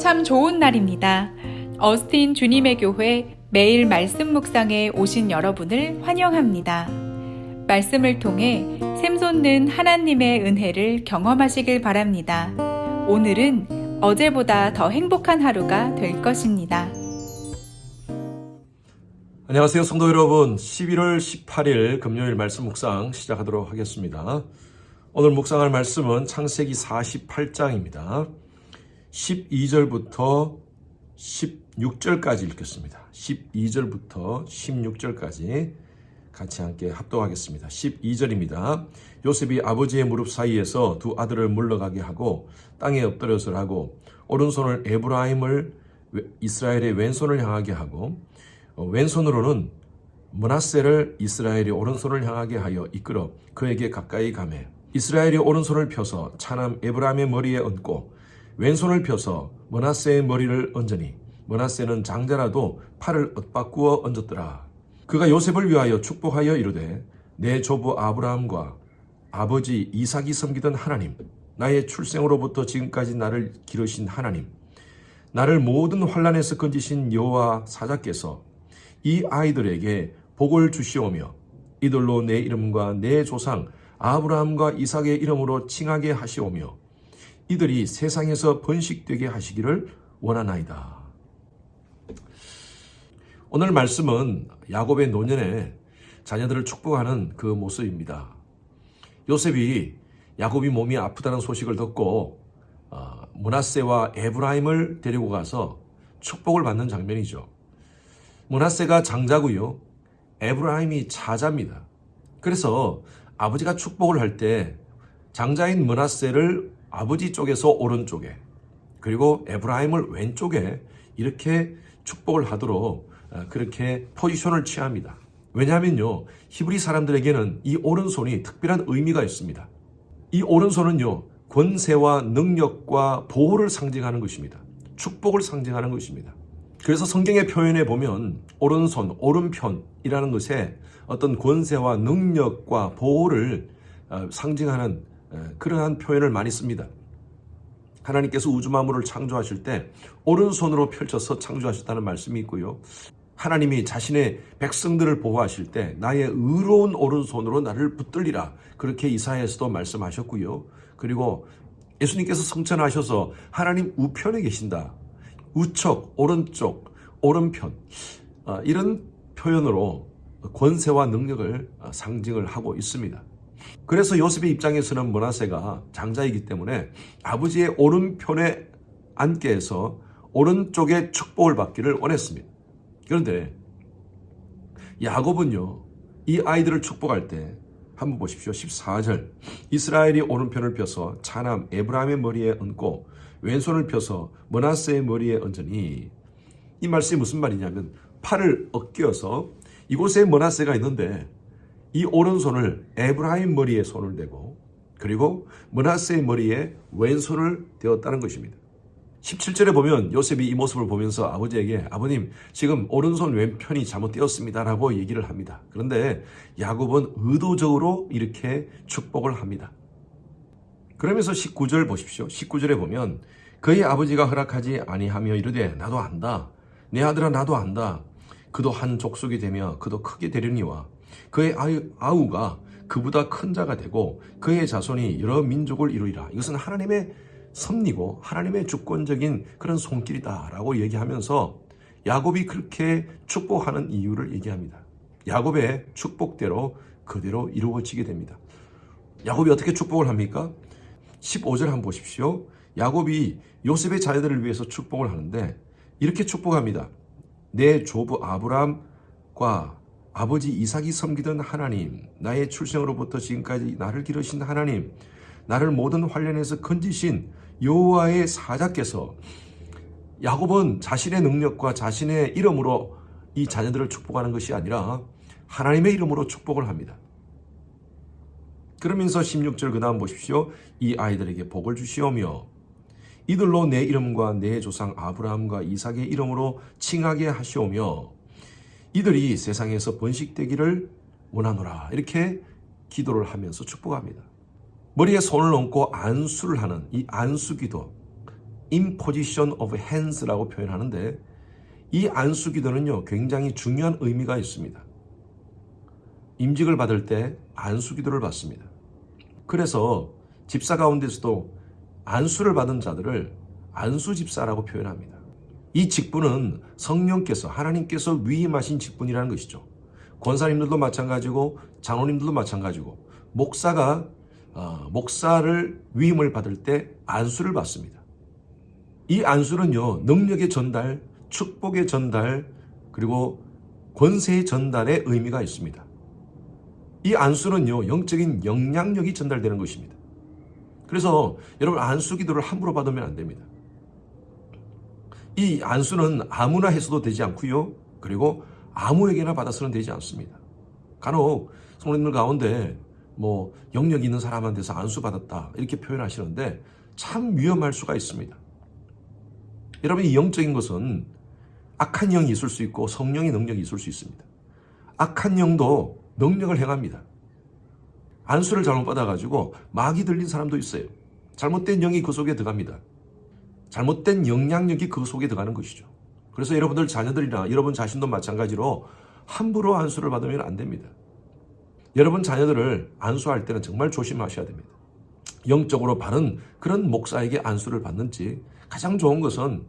참 좋은 날입니다. 어스틴 주님의 교회 매일 말씀 묵상에 오신 여러분을 환영합니다. 말씀을 통해 샘솟는 하나님의 은혜를 경험하시길 바랍니다. 오늘은 어제보다 더 행복한 하루가 될 것입니다. 안녕하세요, 성도 여러분. 11월 18일 금요일 말씀 묵상 시작하도록 하겠습니다. 오늘 묵상할 말씀은 창세기 48장입니다. 12절부터 16절까지 읽겠습니다. 12절부터 16절까지 같이 함께 합독하겠습니다. 12절입니다. 요셉이 아버지의 무릎 사이에서 두 아들을 물러가게 하고 땅에 엎드려서 하고 오른손을 에브라임을 이스라엘의 왼손을 향하게 하고 왼손으로는 므낫세를 이스라엘의 오른손을 향하게 하여 이끌어 그에게 가까이 가매 이스라엘이 오른손을 펴서 차남 에브라임의 머리에 얹고 왼손을 펴서 므낫세의 머리를 얹으니 므낫세는 장자라도 팔을 엇바꾸어 얹었더라. 그가 요셉을 위하여 축복하여 이르되 내 조부 아브라함과 아버지 이삭이 섬기던 하나님, 나의 출생으로부터 지금까지 나를 기르신 하나님, 나를 모든 환난에서 건지신 여호와 사자께서 이 아이들에게 복을 주시오며 이들로 내 이름과 내 조상 아브라함과 이삭의 이름으로 칭하게 하시오며 이들이 세상에서 번식되게 하시기를 원하나이다. 오늘 말씀은 야곱의 노년에 자녀들을 축복하는 그 모습입니다. 요셉이 야곱이 몸이 아프다는 소식을 듣고 므낫세와 에브라임을 데리고 가서 축복을 받는 장면이죠. 므낫세가 장자고요. 에브라임이 차자입니다. 그래서 아버지가 축복을 할 때 장자인 므낫세를 아버지 쪽에서 오른쪽에 그리고 에브라임을 왼쪽에 이렇게 축복을 하도록 그렇게 포지션을 취합니다. 왜냐하면요, 히브리 사람들에게는 이 오른손이 특별한 의미가 있습니다. 이 오른손은요, 권세와 능력과 보호를 상징하는 것입니다. 축복을 상징하는 것입니다. 그래서 성경의 표현에 보면 오른손, 오른편이라는 것에 어떤 권세와 능력과 보호를 상징하는 그러한 표현을 많이 씁니다. 하나님께서 우주 만물을 창조하실 때 오른손으로 펼쳐서 창조하셨다는 말씀이 있고요. 하나님이 자신의 백성들을 보호하실 때 나의 의로운 오른손으로 나를 붙들리라, 그렇게 이사야에서도 말씀하셨고요. 그리고 예수님께서 성천하셔서 하나님 우편에 계신다, 우측, 오른쪽, 오른편, 이런 표현으로 권세와 능력을 상징을 하고 있습니다. 그래서 요셉의 입장에서는 므낫세가 장자이기 때문에 아버지의 오른편에 앉게 해서 오른쪽에 축복을 받기를 원했습니다. 그런데 야곱은요, 이 아이들을 축복할 때 한번 보십시오. 14절, 이스라엘이 오른편을 펴서 차남 에브라임의 머리에 얹고 왼손을 펴서 므낫세의 머리에 얹으니, 이 말씀이 무슨 말이냐면 팔을 엇겨서 이곳에 므낫세가 있는데 이 오른손을 에브라임 머리에 손을 대고 그리고 므낫세의 머리에 왼손을 대었다는 것입니다. 17절에 보면 요셉이 이 모습을 보면서 아버지에게 아버님, 지금 오른손 왼편이 잘못되었습니다 라고 얘기를 합니다. 그런데 야곱은 의도적으로 이렇게 축복을 합니다. 그러면서 19절 보십시오. 19절에 보면 그의 아버지가 허락하지 아니하며 이르되 나도 안다, 내 아들아 나도 안다, 그도 한 족속이 되며 그도 크게 되려니와 그의 아우가 그보다 큰 자가 되고 그의 자손이 여러 민족을 이루리라. 이것은 하나님의 섭리고 하나님의 주권적인 그런 손길이다 라고 얘기하면서 야곱이 그렇게 축복하는 이유를 얘기합니다. 야곱의 축복대로 그대로 이루어지게 됩니다. 야곱이 어떻게 축복을 합니까? 15절 한번 보십시오. 야곱이 요셉의 자녀들을 위해서 축복을 하는데 이렇게 축복합니다. 내 조부 아브라함과 아버지 이삭이 섬기던 하나님, 나의 출생으로부터 지금까지 나를 기르신 하나님, 나를 모든 환난에서 건지신 여호와의 사자께서, 야곱은 자신의 능력과 자신의 이름으로 이 자녀들을 축복하는 것이 아니라 하나님의 이름으로 축복을 합니다. 그러면서 16절 그 다음 보십시오. 이 아이들에게 복을 주시오며 이들로 내 이름과 내 조상 아브라함과 이삭의 이름으로 칭하게 하시오며 이들이 세상에서 번식되기를 원하노라, 이렇게 기도를 하면서 축복합니다. 머리에 손을 얹고 안수를 하는 이 안수기도, imposition of hands라고 표현하는데 이 안수기도는요 굉장히 중요한 의미가 있습니다. 임직을 받을 때 안수기도를 받습니다. 그래서 집사 가운데서도 안수를 받은 자들을 안수집사라고 표현합니다. 이 직분은 성령께서 하나님께서 위임하신 직분이라는 것이죠. 권사님들도 마찬가지고 장로님들도 마찬가지고 목사를 위임을 받을 때 안수를 받습니다. 이 안수는요 능력의 전달, 축복의 전달, 그리고 권세의 전달의 의미가 있습니다. 이 안수는요 영적인 영향력이 전달되는 것입니다. 그래서 여러분 안수 기도를 함부로 받으면 안 됩니다. 이 안수는 아무나 해서도 되지 않고요. 그리고 아무에게나 받아서는 되지 않습니다. 간혹 성도님들 가운데 영역 있는 사람한테서 안수 받았다 이렇게 표현하시는데 참 위험할 수가 있습니다. 여러분 이 영적인 것은 악한 영이 있을 수 있고 성령의 능력이 있을 수 있습니다. 악한 영도 능력을 행합니다. 안수를 잘못 받아가지고 마귀 들린 사람도 있어요. 잘못된 영이 그 속에 들어갑니다. 잘못된 영향력이 그 속에 들어가는 것이죠. 그래서 여러분들 자녀들이나 여러분 자신도 마찬가지로 함부로 안수를 받으면 안 됩니다. 여러분 자녀들을 안수할 때는 정말 조심하셔야 됩니다. 영적으로 바른 그런 목사에게 안수를 받는지 가장 좋은 것은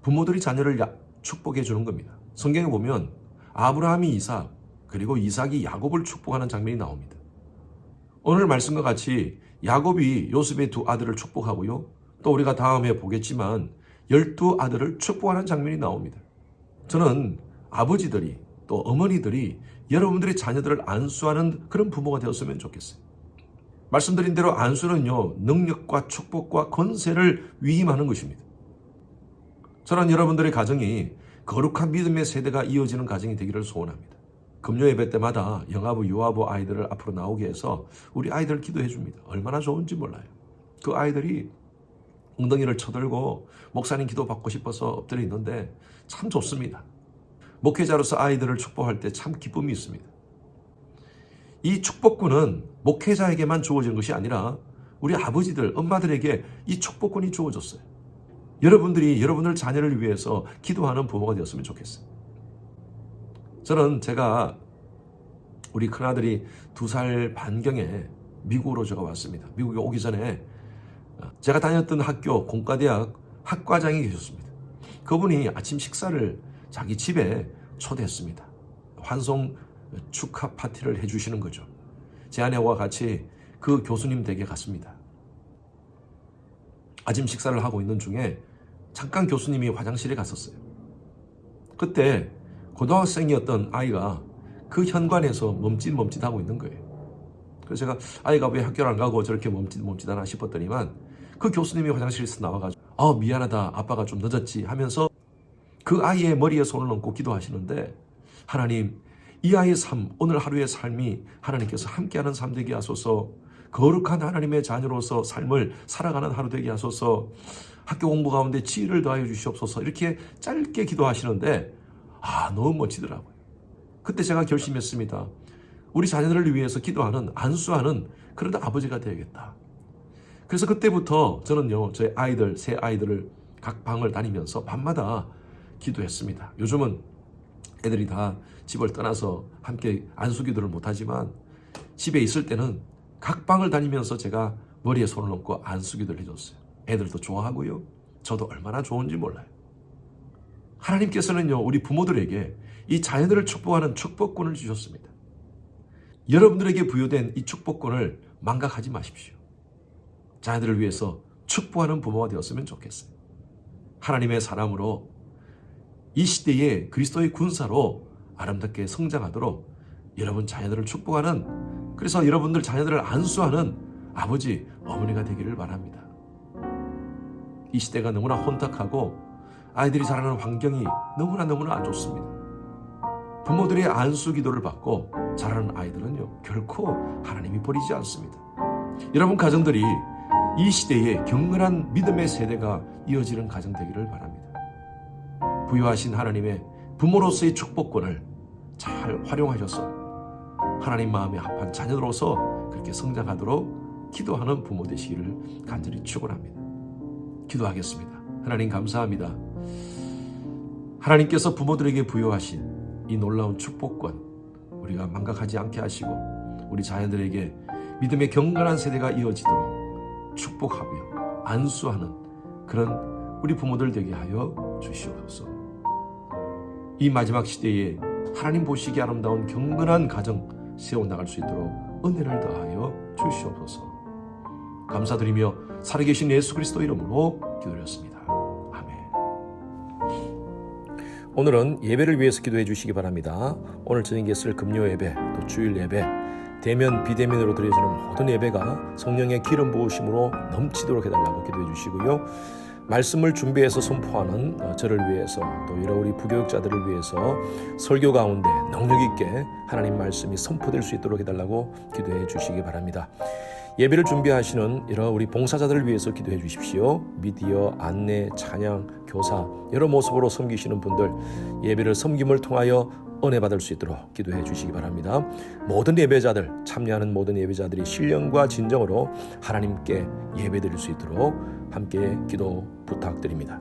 부모들이 자녀를 축복해 주는 겁니다. 성경에 보면 아브라함이 이삭 그리고 이삭이 야곱을 축복하는 장면이 나옵니다. 오늘 말씀과 같이 야곱이 요셉의 두 아들을 축복하고요. 또 우리가 다음에 보겠지만 12아들을 축복하는 장면이 나옵니다. 저는 아버지들이 또 어머니들이 여러분들의 자녀들을 안수하는 그런 부모가 되었으면 좋겠어요. 말씀드린 대로 안수는요 능력과 축복과 권세를 위임하는 것입니다. 저는 여러분들의 가정이 거룩한 믿음의 세대가 이어지는 가정이 되기를 소원합니다. 금요 예배 때마다 영아부, 유아부 아이들을 앞으로 나오게 해서 우리 아이들 기도해 줍니다. 얼마나 좋은지 몰라요. 그 아이들이 엉덩이를 쳐들고 목사님 기도 받고 싶어서 엎드려 있는데 참 좋습니다. 목회자로서 아이들을 축복할 때 참 기쁨이 있습니다. 이 축복군은 목회자에게만 주어진 것이 아니라 우리 아버지들, 엄마들에게 이 축복군이 주어졌어요. 여러분들이 여러분들 자녀를 위해서 기도하는 부모가 되었으면 좋겠어요. 저는 제가 우리 큰아들이 2살 반경에 미국으로 제가 왔습니다. 미국에 오기 전에 제가 다녔던 학교 공과대학 학과장이 계셨습니다. 그분이 아침 식사를 자기 집에 초대했습니다. 환송 축하 파티를 해주시는 거죠. 제 아내와 같이 그 교수님 댁에 갔습니다. 아침 식사를 하고 있는 중에 잠깐 교수님이 화장실에 갔었어요. 그때 고등학생이었던 아이가 그 현관에서 멈칫멈칫하고 있는 거예요. 그래서 제가 아이가 왜 학교를 안 가고 저렇게 멈칫멈칫하나 싶었더니만 그 교수님이 화장실에서 나와가지고 미안하다 아빠가 좀 늦었지 하면서 그 아이의 머리에 손을 얹고 기도하시는데 하나님 이 아이의 삶 오늘 하루의 삶이 하나님께서 함께하는 삶 되게 하소서 거룩한 하나님의 자녀로서 삶을 살아가는 하루 되게 하소서 학교 공부 가운데 지혜를 더하여 주시옵소서 이렇게 짧게 기도하시는데 너무 멋지더라고요. 그때 제가 결심했습니다. 우리 자녀들을 위해서 기도하는 안수하는 그런 아버지가 되야겠다. 그래서 그때부터 저는요 저희 아이들 세 아이들을 각 방을 다니면서 밤마다 기도했습니다. 요즘은 애들이 다 집을 떠나서 함께 안수 기도를 못하지만 집에 있을 때는 각 방을 다니면서 제가 머리에 손을 얹고 안수 기도를 해줬어요. 애들도 좋아하고요. 저도 얼마나 좋은지 몰라요. 하나님께서는요 우리 부모들에게 이 자녀들을 축복하는 축복권을 주셨습니다. 여러분들에게 부여된 이 축복권을 망각하지 마십시오. 자녀들을 위해서 축복하는 부모가 되었으면 좋겠어요. 하나님의 사람으로 이 시대에 그리스도의 군사로 아름답게 성장하도록 여러분 자녀들을 축복하는 그래서 여러분들 자녀들을 안수하는 아버지, 어머니가 되기를 바랍니다. 이 시대가 너무나 혼탁하고 아이들이 자라는 환경이 너무나 안 좋습니다. 부모들의 안수 기도를 받고 자라는 아이들은요 결코 하나님이 버리지 않습니다. 여러분 가정들이 이 시대에 경건한 믿음의 세대가 이어지는 가정 되기를 바랍니다. 부여하신 하나님의 부모로서의 축복권을 잘 활용하셔서 하나님 마음에 합한 자녀로서 그렇게 성장하도록 기도하는 부모 되시기를 간절히 축원합니다. 기도하겠습니다. 하나님 감사합니다. 하나님께서 부모들에게 부여하신 이 놀라운 축복권 우리가 망각하지 않게 하시고 우리 자녀들에게 믿음의 경건한 세대가 이어지도록 축복하며 안수하는 그런 우리 부모들 되게 하여 주시옵소서. 이 마지막 시대에 하나님 보시기 아름다운 경건한 가정 세워나갈 수 있도록 은혜를 더하여 주시옵소서. 감사드리며 살아계신 예수 그리스도 이름으로 기도드렸습니다. 아멘. 오늘은 예배를 위해서 기도해 주시기 바랍니다. 오늘 저녁에 쓸 금요 예배, 또 주일 예배, 대면 비대면으로 드려지는 모든 예배가 성령의 기름 부으심으로 넘치도록 해달라고 기도해 주시고요. 말씀을 준비해서 선포하는 저를 위해서 또 여러 우리 부교육자들을 위해서 설교 가운데 능력 있게 하나님 말씀이 선포될 수 있도록 해달라고 기도해 주시기 바랍니다. 예배를 준비하시는 여러 우리 봉사자들을 위해서 기도해 주십시오. 미디어, 안내, 찬양, 교사 여러 모습으로 섬기시는 분들 예배를 섬김을 통하여 은혜 받을 수 있도록 기도해 주시기 바랍니다. 모든 예배자들, 참여하는 모든 예배자들이 신령과 진정으로 하나님께 예배드릴 수 있도록 함께 기도 부탁드립니다.